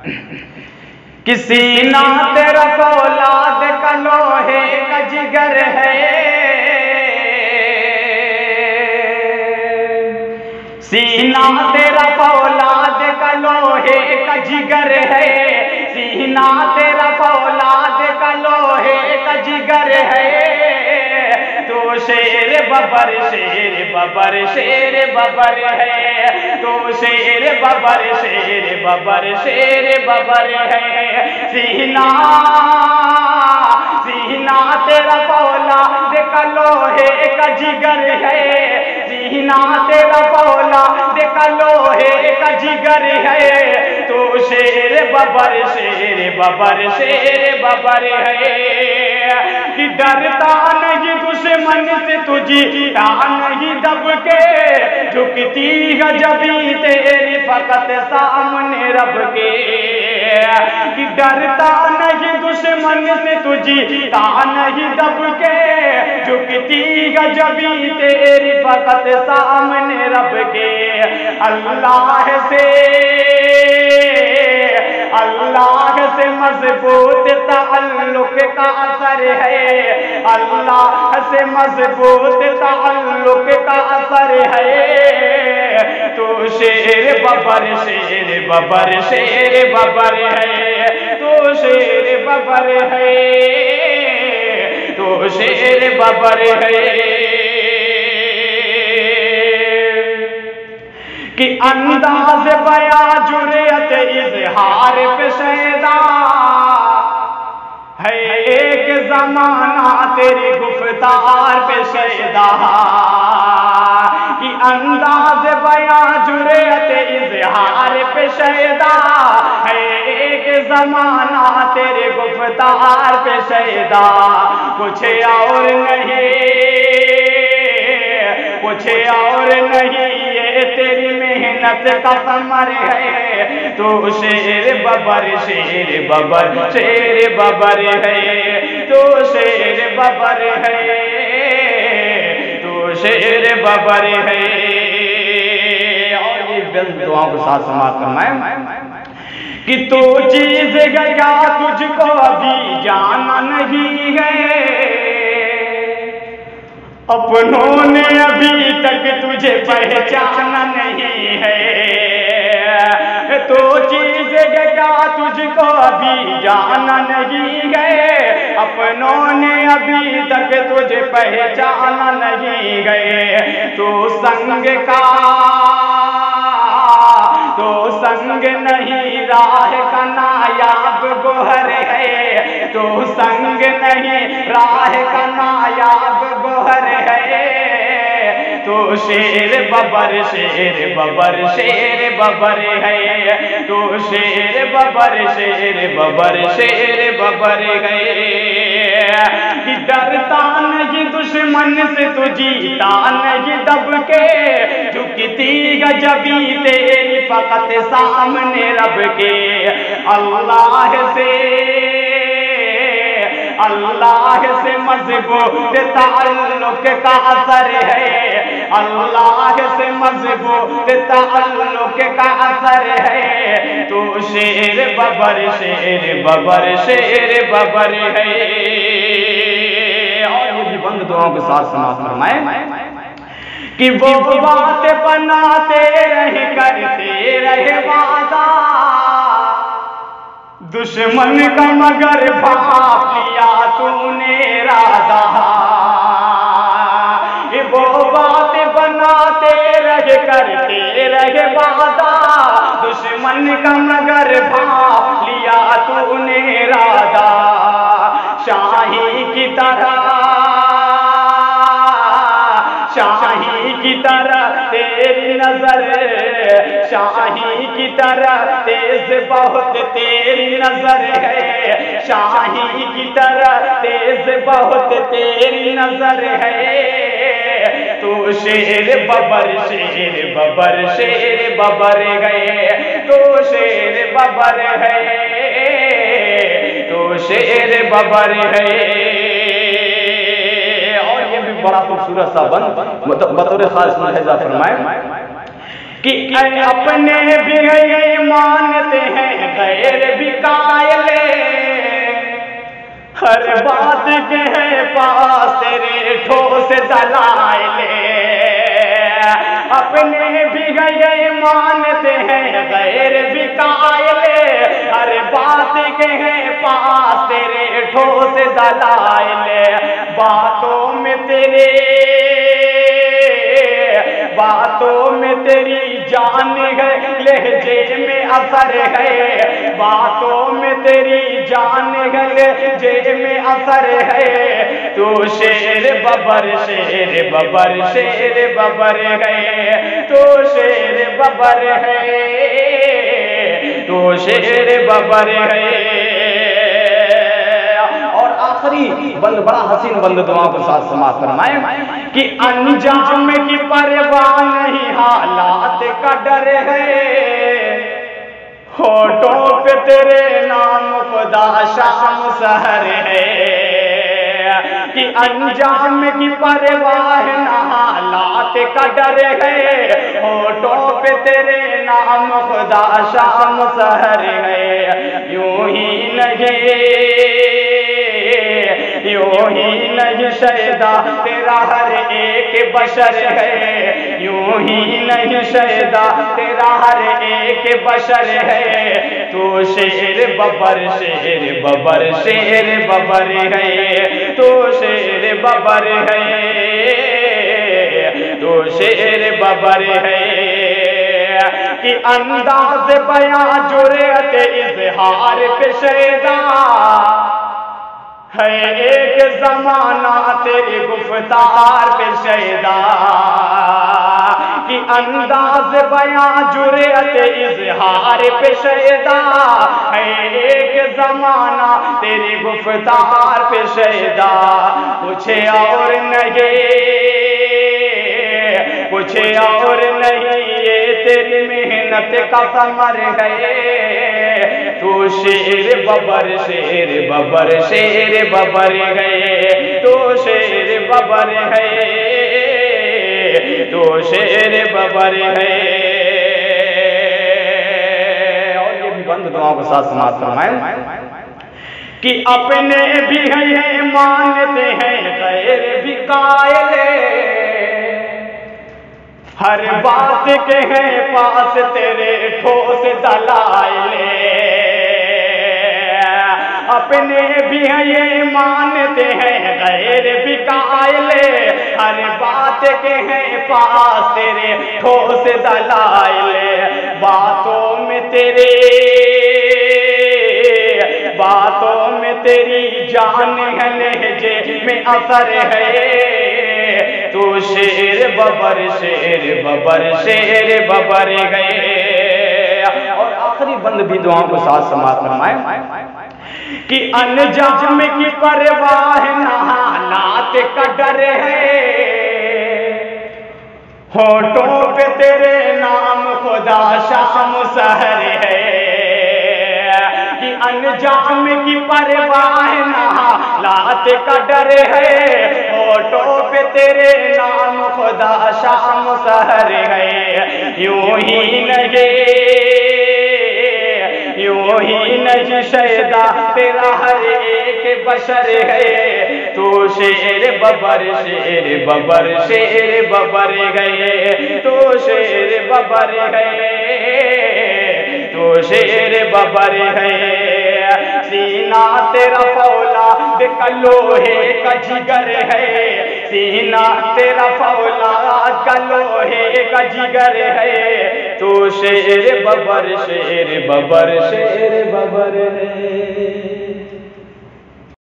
کہ سینہ تیرا فولاد کا لوہے کا جگر ہے، سینہ تیرا فولاد کا لوہے کا جگر ہے، سینہ تیرا فولاد کا لوہے کا جگر ہے، تو شیر ببر شیر ببر شیر ببر ہے، تو شیر ببر شیر ببر شیر ببر ہے، سینہ سینہ تیرا فولاد کا لوہے کا جگر ہے، سینہ تیرا فولاد کا لوہے کا جگر ہے، تو شیر ببر شیر ببر شیر ببر ہے، کہ ڈرتا نہیں دشمن سے تجھتا نہیں دب کے، جھکتی ہے جبیں تیری فقط سامنے رب کے، کہ ڈرتا نہیں دشمن سے تجھتا نہیں دب کے، جھکتی ہے جبیں تیری فقط سامنے رب کے، اللہ سے مضبوط تعلق کا اثر ہے، اللہ سے مضبوط تعلق کا اثر ہے، تو شیر ببر شیر ببر شیر ببر ہے، تو شیر ببر ہے، تو شیر ببر ہے، کہ انداز بیاں جرأت اظہار پہ شیدا ہے، ایک زمانہ تیری گفتار پہ شیدا، کہ انداز بیاں جرأت اظہار پہ شیدا ہے، ایک زمانہ تیرے گفتار پہ شیدا، کچھ اور نہیں کچھ اور نہیں، یہ تیری محنت کا ثمر ہے، تو شیر ببر شیر ببر شیر ببر ہے، تو شیر ببر ہے، تو شیر ببر ہے، اور یہ بلند دعاؤں کو ساتھ سماعت فرمائیں، کہ تو چیز گیا تجھ کو ابھی جانا نہیں ہے، اپنوں نے ابھی تک تجھے پہچانا نہیں ہے، تو چیز گیا تجھ کو ابھی جانا نہیں ہے، اپنوں نے ابھی تک تجھے پہچانا نہیں گئے، تو سنگ نہیں راہ کا نایاب گوہر ہے، تو سنگ نہیں راہ کا نایاب گوہر ہے، تو شیر ببر شیر ببر شیر ببر ہے، تو شیر ببر شیر ببر شیر ببر ہے، کہ ڈرتا نہیں دشمن سے تو جیتا نہیں دب کے، جھکتی ہے جبیں تیری فقط سامنے رب کے، اللہ سے مضبوط تعلق کا اثر ہے، اللہ سے مضبوط تعلق کا اثر ہے، تو شیر ببر شیر ببر شیر ببر ہے، اور یہ بھی بند دعاؤں کے ساتھ سماعت فرمائیں، کہ وہ بات بناتے رہے کرتے رہے وعدہ، دشمن کا مگر بھاپ لیا تو نے ارادہ، وہ بات بناتے رہے کرتے رہے وعدہ، دشمن کا مگر بھاپ لیا تو نے ارادہ، شاہی کی طرح تیری نظر، شاہی کی طرح تیز بہت تیری نظر ہے، شاہی کی طرح تیز بہت تیری نظر ہے، تو شیر ببر شیر ببر شیر ببر ہے، تو شیر ببر ہے، تو شیر ببر ہے، بڑا خوبصورت سا بند بطور خاص ملحظہ فرمائیں، کہ اپنے بھی غیر مانتے ہیں غیر ہر بات کے ہے پاس تیرے ٹھوس دلائل، اپنے بھی گئے مانتے ہیں غیر بھی قائل، ہر بات کے ہیں پاس تیرے ٹھوس دلائل، باتوں میں تیری جان ہے، لہجے میں اثر ہے، باتوں میں تیری جان ہے، لہجے میں اثر ہے، تو شیر ببر شیر ببر شیر ببر ہے، تو شیر ببر ہے، تو شیر ببر ہے۔ اور آخری بند بڑا حسین بند دعا کو ساتھ سماعت فرمائیں کہ انجام کی پرواہ نہیں حالات کا ڈر ہے، ہونٹوں پہ تیرے نام خدا شام سحر ہے، کہ انجام کی پرواہ نہ حالات کا ڈر ہے، ہونٹوں پہ تیرے نام خدا شام سحر ہے، یوں ہی نہیں شیدا تیرا ہر ایک بشر ہے، یوں ہی نہیں شیدا تیرا ہر ایک بشر ہے، تو شیر ببر شیر ببر شیر ببر ہے، تو شیر ببر ہے، تو شیر ببر ہے، کہ انداز بیاں جرأت اظہار پہ شیدا ہے، ایک زمانہ تیری گفتار پہ شیدا، کہ انداز بیاں جرأت اظہار پہ شیدا ہے، ایک زمانہ تیری گفتار پہ شیدا، کچھ اور نہیں یہ تیری محنت کا ثمر ہے، تو شیر ببر شیر ببر شیر ببر ہے، تو شیر ببر ہے، تو شیر ببر ہے۔ اور یہ بھی بند دعاؤں کو ساتھ سماعت فرمائیں کہ اپنے بھی ہیں مانتے ہیں غیر بھی قائل، ہر بات کے ہیں پاس تیرے ٹھوس دلائل، اپنے بھی ہیں مانتے ہیں غیر بھی قائل، ہر بات کے ہیں پاس تیرے ٹھوس دلائل، باتوں میں تیری جان ہے، لہجے میں اثر ہے، تو شیر ببر شیر ببر شیر ببر گئے۔ اور آخری بند بھی دعاؤں کو ساتھ سماعت فرمائیں کہ انجام کی پرواہ نہ حالات کا ڈر ہے، ہونٹوں پہ تیرے نام خدا شام سحر ہے، کہ انجام کی پرواہ نہ حالات کا ڈر ہے، ہونٹوں پہ تیرے نام خدا شام سحر ہے، یوں ہی نہیں شیدا تیرا ہر ایک بشر ہے، تو شیر ببر شیر ببر شیر ببر گئے، تو شیر ببر گئے، تو شیر ببر ہے، سینہ تیرا فولاد کا لوہے کا جگر ہے، سینہ تیرا فولاد کا لوہے کا جگر ہے، تو شیر ببر شیر ببر شیر ببر ہے۔